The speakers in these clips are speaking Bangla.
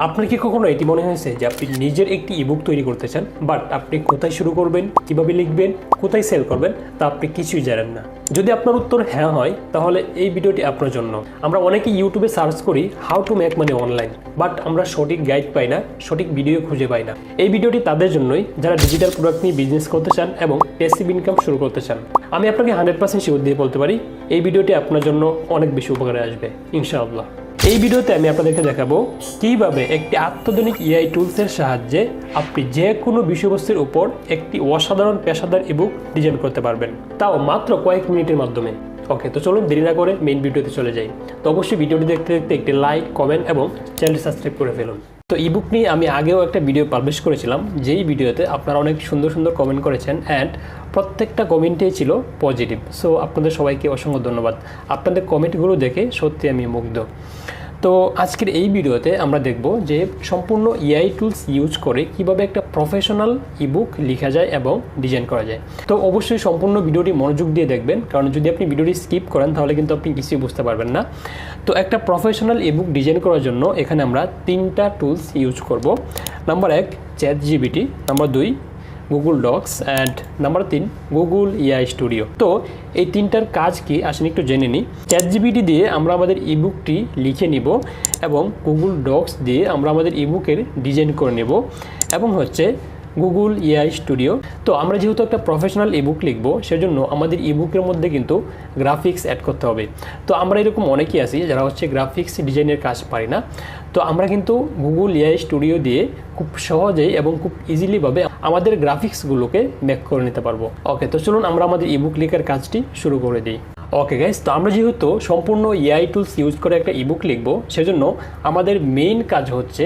আপনার কি কখনো এটি মনে হয়েছে যে আপনি নিজের একটি ইবুক তৈরি করতে চান, বাট আপনি কোথায় শুরু করবেন, কিভাবে লিখবেন, কোথায় সেল করবেন তা আপনি কিছুই জানেন না? যদি আপনার উত্তর হ্যাঁ হয়, তাহলে এই ভিডিওটি আপনার জন্য। আমরা অনেকেই ইউটিউবে সার্চ করি how to make money online, but আমরা সঠিক গাইড পাই না, সঠিক ভিডিও খুঁজে পাই না। এই ভিডিওটি তাদের জন্যই যারা ডিজিটাল প্রোডাক্ট নিয়ে বিজনেস করতে চান এবং প্যাসিভ ইনকাম শুরু করতে চান। আমি আপনাকে 100% শিওর দিয়ে বলতে পারি এই ভিডিওটি আপনার জন্য অনেক বেশি উপকারে আসবে ইনশাআল্লাহ। এই ভিডিওতে আমি আপনাদেরকে দেখাবো কিভাবে একটি আত্মধুনিক এআই টুলসের সাহায্যে আপনি যে কোনো বিষয়বস্তুর উপর একটি অসাধারণ পেশাদার ইবুক ডিজাইন করতে পারবেন, তাও মাত্র কয়েক মিনিটের মাধ্যমে। ওকে, তো চলুন দেরি না করে মেইন ভিডিওতে চলে যাই। তো অবশ্যই ভিডিওটি দেখতে দেখতে একটি লাইক, কমেন্ট এবং চ্যানেলটি সাবস্ক্রাইব করে ফেলুন। তো ইবুক নিয়ে আমি আগেও একটা ভিডিও পাবলিশ করেছিলাম, যেই ভিডিওতে আপনারা অনেক সুন্দর সুন্দর কমেন্ট করেছেন অ্যান্ড প্রত্যেকটা কমেন্টেই ছিল পজিটিভ। সো আপনাদের সবাইকে অসংখ্য ধন্যবাদ। আপনাদের কমেন্টগুলো দেখে সত্যি আমি মুগ্ধ। তো আজকের এই ভিডিওতে আমরা দেখব যে সম্পূর্ণ এআই টুলস ইউজ করে কিভাবে একটা প্রফেশনাল ইবুক লেখা যায় এবং ডিজাইন করা যায়। তো অবশ্যই সম্পূর্ণ ভিডিওটি মনোযোগ দিয়ে দেখবেন, কারণ যদি আপনি ভিডিওটি স্কিপ করেন তাহলে কিন্তু আপনি কিছুই বুঝতে পারবেন না। তো একটা প্রফেশনাল ইবুক ডিজাইন করার জন্য এখানে আমরা 3টা টুলস ইউজ করব। Number 1 ChatGPT, number 2 Google docs and number 3 Google AI studio. তো এই 3টার কাজ কি আসেন একটু জেনে নিই। ChatGPT দিয়ে আমরা আমাদের ইবুকটি লিখে নিব এবং গুগল ডক্স দিয়ে আমরা আমাদের ইবুকের ডিজাইন করে নেব এবং হচ্ছে গুগল এআই স্টুডিও। তো আমরা যেহেতু একটা প্রফেশনাল ইবুক লিখবো, সেজন্য আমাদের ইবুকের মধ্যে কিন্তু গ্রাফিক্স অ্যাড করতে হবে। তো আমরা এরকম অনেকেই আছি যারা হচ্ছে গ্রাফিক্স ডিজাইনের কাজ পারি না। তো আমরা কিন্তু গুগল এআই স্টুডিও দিয়ে খুব সহজেই এবং খুব ইজিলিভাবে আমাদের গ্রাফিক্সগুলোকে মেক করে নিতে পারবো। ওকে, তো চলুন আমরা আমাদের ইবুক লেখার কাজটি শুরু করে দিই। ওকে গাইস, তো আমরা যেহেতু সম্পূর্ণ এআই টুলস ইউজ করে একটা ইবুক লিখবো, সেজন্য আমাদের মেইন কাজ হচ্ছে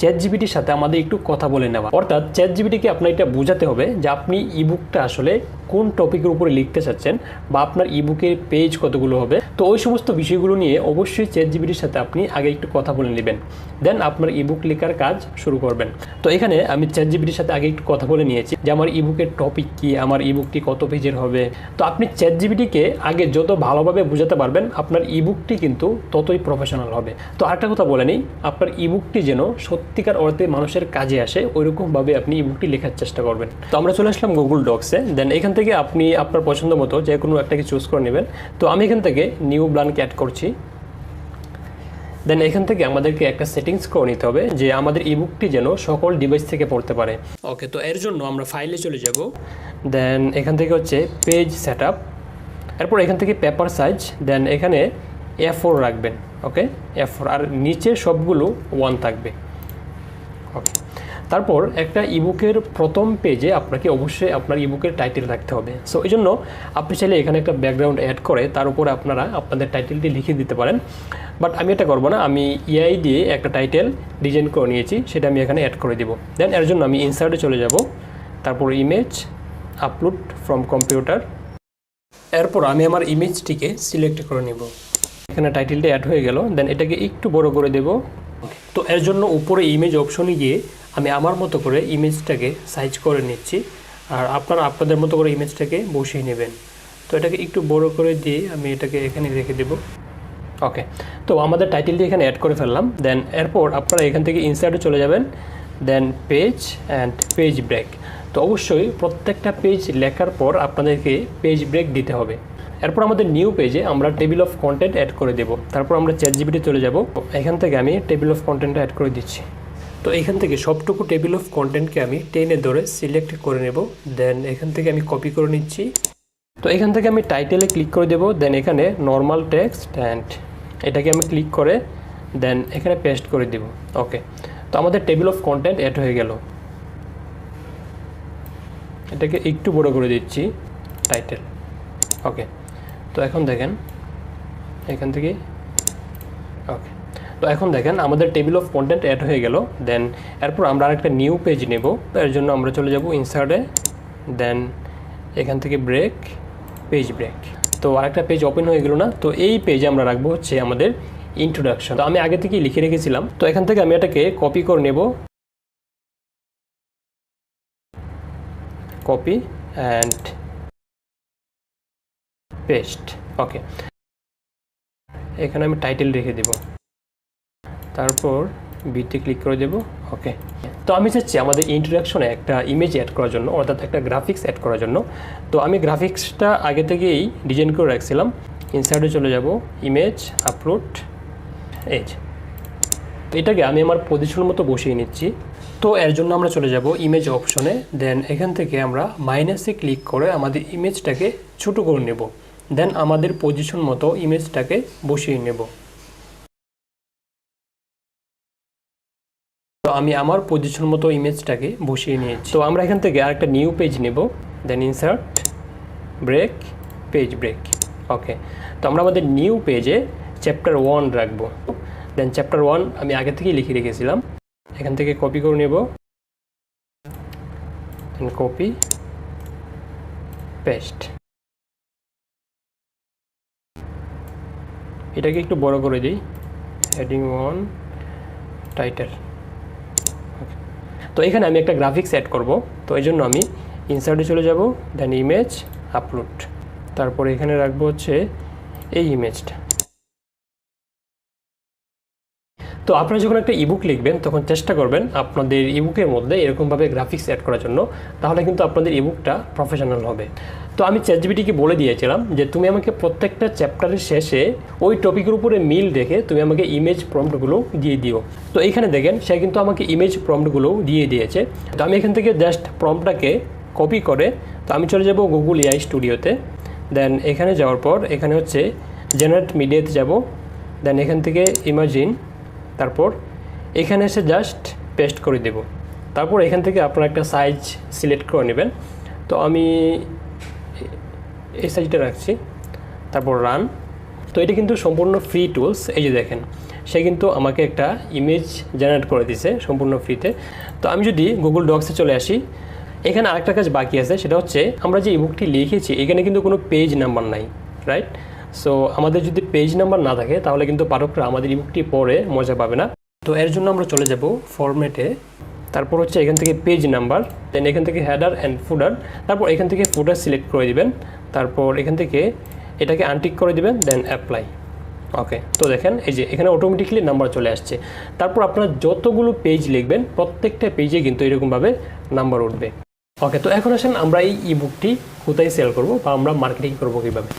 ChatGPTর সাথে আমাদের একটু কথা বলে নেওয়া। অর্থাৎ ChatGPTকে আপনার এটা বোঝাতে হবে যে আপনি ইবুকটা আসলে কোন টপিকের উপরে লিখতে চাচ্ছেন বা আপনার ইবুকের পেজ কতগুলো হবে। তো ওই সমস্ত বিষয়গুলো নিয়ে অবশ্যই ChatGPTর সাথে আপনি আগে একটু কথা বলে নেবেন, দেন আপনার ইবুক লেখার কাজ শুরু করবেন। তো এখানে আমি ChatGPTর সাথে আগে একটু কথা বলে নিয়েছি যে আমার ইবুকের টপিক কি, আমার ইবুকটি কত পেজের হবে। তো আপনি ChatGPTকে আগে যত ভালোভাবে বোঝাতে পারবেন, আপনার ইবুকটি কিন্তু ততই প্রফেশনাল হবে। তো আরেকটা কথা বলে নিই, আপনার ইবুকটি যেন সত্যিকার অর্থে মানুষের কাজে আসে ওইরকমভাবে আপনি ইবুকটি লেখার চেষ্টা করবেন। তো আমরা চলে আসলাম গুগল ডক্সে। দেন এখান থেকে আপনি আপনার পছন্দ মতো যে কোনো একটাকে চুজ করে নেবেন। তো আমি এখান থেকে নিউ ব্ল্যাঙ্ক অ্যাড করছি। দেন এখান থেকে আমাদেরকে একটা সেটিংস করে নিতে হবে যে আমাদের ইবুকটি যেন সকল ডিভাইস থেকে পড়তে পারে। ওকে, তো এর জন্য আমরা ফাইলে চলে যাব। দেন এখান থেকে হচ্ছে পেজ সেটআপ, এরপর এখান থেকে পেপার সাইজ, দেন এখানে A4 রাখবেন। ওকে, A4, আর নিচে সবগুলো 1 থাকবে। ওকে, তারপর একটা ইবুকের প্রথম পেজে আপনাকে অবশ্যই আপনার ইবুকের টাইটেল রাখতে হবে। সো এই জন্য আপনি চাইলে এখানে একটা ব্যাকগ্রাউন্ড অ্যাড করে তার উপরে আপনারা আপনাদের টাইটেলটি লিখে দিতে পারেন, বাট আমি এটা করবো না। আমি এআই দিয়ে একটা টাইটেল ডিজাইন করে নিয়েছি, সেটা আমি এখানে অ্যাড করে দিব। দেন এর জন্য আমি ইনসার্টে চলে যাব, তারপর ইমেজ, আপলোড ফ্রম কম্পিউটার। এরপর আমি আমার ইমেজটিকে সিলেক্ট করে নিব। এখানে টাইটেলটা অ্যাড হয়ে গেল। দেন এটাকে একটু বড় করে দেব। তো এর জন্য উপরে ইমেজ অপশনে গিয়ে আমি আমার মতো করে ইমেজটাকে সাইজ করে নিচ্ছি, আর আপনারা আপনাদের মতো করে ইমেজটাকে বসিয়ে নেবেন। তো এটাকে একটু বড় করে দিয়ে আমি এটাকে এখানে রেখে দেব। ওকে, তো আমাদের টাইটেলটি এখানে অ্যাড করে ফেললাম। দেন এরপর আপনারা এখান থেকে ইনসার্টে চলে যাবেন, দেন পেজ অ্যান্ড পেজ ব্রেক। তো অবশ্যই প্রত্যেকটা পেজ লেখার পর আপনাদেরকে পেজ ব্রেক দিতে হবে। এরপর আমাদের নিউ পেজে আমরা টেবিল অফ কন্টেন্ট অ্যাড করে দেব। তারপর আমরা ChatGPT চলে যাব। এখান থেকে আমি টেবিল অফ কন্টেন্টটা অ্যাড করে দিচ্ছি। তো এখান থেকে সবটুকু টেবিল অফ কন্টেন্টকে আমি টেনে ধরে সিলেক্ট করে নেব। দেন এখান থেকে আমি কপি করে নিচ্ছি। তো এখান থেকে আমি টাইটেলে ক্লিক করে দেব। দেন এখানে নর্মাল টেক্সট অ্যান্ড এটাকে আমি ক্লিক করে দেন এখানে পেস্ট করে দেব। ওকে, তো আমাদের টেবিল অফ কন্টেন্ট অ্যাড হয়ে গেল। এটাকে একটু বড় করে দিচ্ছি টাইটেল। ওকে, তো এখন দেখেন এখান থেকে। ওকে, তো এখন দেখেন আমাদের টেবিল অফ কন্টেন্ট অ্যাড হয়ে গেল। দেন এরপর আমরা আরেকটা নিউ পেজ নেব। এর জন্য আমরা চলে যাব ইনসার্টে, দেন এখান থেকে ব্রেক, পেজ ব্রেক। তো আরেকটা পেজ ওপেন হয়ে গেল না? তো এই পেজে আমরা রাখবো হচ্ছে আমাদের ইন্ট্রোডাকশন। তো আমি আগে থেকেই লিখে রেখেছিলাম। তো এখান থেকে আমি এটাকে কপি করে নেব, কপি অ্যান্ড পেস্ট। ওকে, এখানে আমি টাইটেল রেখে দেব, তারপর বিতে ক্লিক করে দেব। ওকে, তো আমি চাচ্ছি আমাদের ইন্ট্রোডাকশনে একটা ইমেজ অ্যাড করার জন্য, অর্থাৎ একটা গ্রাফিক্স অ্যাড করার জন্য। তো আমি গ্রাফিক্সটা আগে থেকেই ডিজাইন করে রাখছিলাম। ইনসার্টে চলে যাব, ইমেজ, আপলোড, এজ। এটাকে আমি আমার পজিশন মতো বসিয়ে নিচ্ছি। তো এর জন্য আমরা চলে যাব ইমেজ অপশনে, দেন এখান থেকে আমরা মাইনাসে ক্লিক করে আমাদের ইমেজটাকে ছোটো করে নেব, দেন আমাদের পজিশন মতো ইমেজটাকে বসিয়ে নেব। তো আমি আমার পজিশন মতো ইমেজটাকে বসিয়ে নিয়েছি। তো আমরা এখান থেকে আরেকটা নিউ পেজ নেব, then insert, break, page break. Okay, তো আমরা আমাদের নিউ পেজে চ্যাপ্টার 1 রাখবো। দেন চ্যাপ্টার 1 আমি আগে থেকেই লিখে রেখেছিলাম, এখান থেকে কপি করে নেব, দেন কপি, পেস্ট। এটাকে একটু বড় করে দিই, হেডিং 1, টাইটেল। তো এখানে আমি একটা গ্রাফিক্স অ্যাড করব। তো এই জন্য আমি ইনসার্টে চলে যাব, দেন ইমেজ, আপলোড, তারপরে এখানে রাখবো হচ্ছে এই ইমেজটা। তো আপনারা যখন একটা ইবুক লিখবেন তখন চেষ্টা করবেন আপনাদের ইবুকের মধ্যে এরকমভাবে গ্রাফিক্স অ্যাড করার জন্য, তাহলে কিন্তু আপনাদের ইবুকটা প্রফেশনাল হবে। তো আমি চ্যাটজিপিটিকে বলে দিয়েছিলাম যে তুমি আমাকে প্রত্যেকটা চ্যাপ্টারের শেষে ওই টপিকের উপরে মিল রেখে তুমি আমাকে ইমেজ প্রম্পটগুলো দিয়ে দিও। তো এইখানে দেখেন সে কিন্তু আমাকে ইমেজ প্রম্পটগুলো দিয়ে দিয়েছে। তো আমি এখান থেকে জাস্ট প্রম্পটটাকে কপি করে, তো আমি চলে যাব গুগল এআই স্টুডিওতে। দেন এখানে যাওয়ার পর এখানে হচ্ছে জেনারেট মিডিয়াতে যাব, দেন এখান থেকে ইমাজিন, তারপর এখানে এসে জাস্ট পেস্ট করে দেব। তারপর এখান থেকে আপনারা একটা সাইজ সিলেক্ট করে নেবেন। তো আমি এই সাইজটা রাখছি, তারপর রান। তো এটা কিন্তু সম্পূর্ণ ফ্রি টুলস। এই যে দেখেন সে কিন্তু আমাকে একটা ইমেজ জেনারেট করে দিয়েছে সম্পূর্ণ ফ্রিতে। তো আমি যদি গুগল ডক্সে চলে আসি, এখানে আরেকটা কাজ বাকি আছে, সেটা হচ্ছে আমরা যে ইবুকটি লিখেছি এখানে কিন্তু কোনো পেজ নাম্বার নাই, রাইট? সো আমাদের যদি পেজ নাম্বার না থাকে তাহলে কিন্তু পাঠকরা আমাদের ইবুকটি পড়ে মজা পাবে না। তো এর জন্য আমরা চলে যাব ফরম্যাটে, তারপর হচ্ছে এখান থেকে পেজ নাম্বার, দেন এখান থেকে হেডার অ্যান্ড ফুডার, তারপর এখান থেকে ফুডার সিলেক্ট করে দিবেন, তারপর এখান থেকে এটাকে আনটিক করে দিবেন, দেন অ্যাপ্লাই। ওকে, তো দেখেন এই যে এখানে অটোমেটিকলি নাম্বার চলে আসছে। তারপর আপনারা যতগুলো পেজ লিখবেন প্রত্যেকটা পেজে কিন্তু এরকমভাবে নাম্বার উঠবে। ওকে, তো এখন আসেন আমরা এই ইবুকটি কোথায় সেল করব বা আমরা মার্কেটিং করব কীভাবে।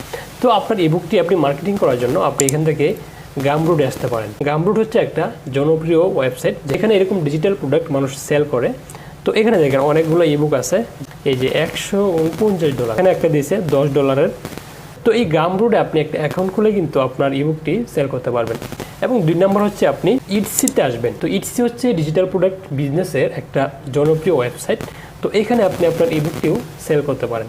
তো আপনার ইবুকটি আপনি মার্কেটিং করার জন্য আপনি এখান থেকে গামরুটে আসতে পারেন। গামরুট হচ্ছে একটা জনপ্রিয় ওয়েবসাইট যেখানে এরকম ডিজিটাল প্রোডাক্ট মানুষ সেল করে। তো এখানে দেখেন অনেকগুলো ইবুক আছে, এই যে $149, এখানে একটা দিয়েছে $10। তো এই গামরুটে আপনি একটা অ্যাকাউন্ট খুলে কিন্তু আপনার ইবুকটি সেল করতে পারবেন। এবং 2 নম্বর হচ্ছে আপনি ইটসিতে আসবেন। তো ইটসি হচ্ছে ডিজিটাল প্রোডাক্ট বিজনেসের একটা জনপ্রিয় ওয়েবসাইট। তো এখানে আপনি আপনার ইবুকটিও সেল করতে পারেন।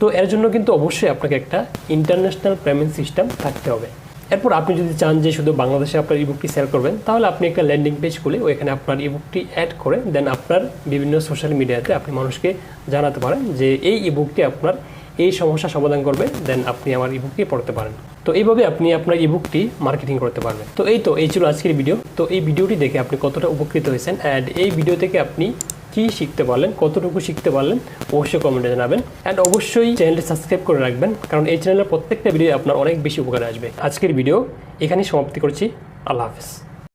তো এর জন্য কিন্তু অবশ্যই আপনাকে একটা ইন্টারন্যাশনাল পেমেন্ট সিস্টেম থাকতে হবে। এরপর আপনি যদি চান যে শুধু বাংলাদেশে আপনার ইবুকটি সেল করবেন, তাহলে আপনি একটা ল্যান্ডিং পেজ খুলে ওইখানে আপনার ইবুকটি অ্যাড করে দেন আপনার বিভিন্ন সোশ্যাল মিডিয়াতে আপনি মানুষকে জানাতে পারেন যে এই ইবুকটি আপনার এই সমস্যা সমাধান করবে, দেন আপনি আমার ইবুকটি পড়তে পারেন। তো এইভাবে আপনি আপনার ইবুকটি মার্কেটিং করতে পারবেন। তো এই ছিল আজকের ভিডিও। তো এই ভিডিওটি দেখে আপনি কতটা উপকৃত হয়েছেন অ্যান্ড এই ভিডিও থেকে আপনি কি শিখতে পারলেন, কতটুকু শিখতে পারলেন অবশ্যই কমেন্টে জানাবেন। অ্যান্ড অবশ্যই চ্যানেলটি সাবস্ক্রাইব করে রাখবেন, কারণ এই চ্যানেলের প্রত্যেকটা ভিডিও আপনার অনেক বেশি উপকারে আসবে। আজকের ভিডিও এখানেই সমাপ্তি করছি। আল্লাহ হাফেজ।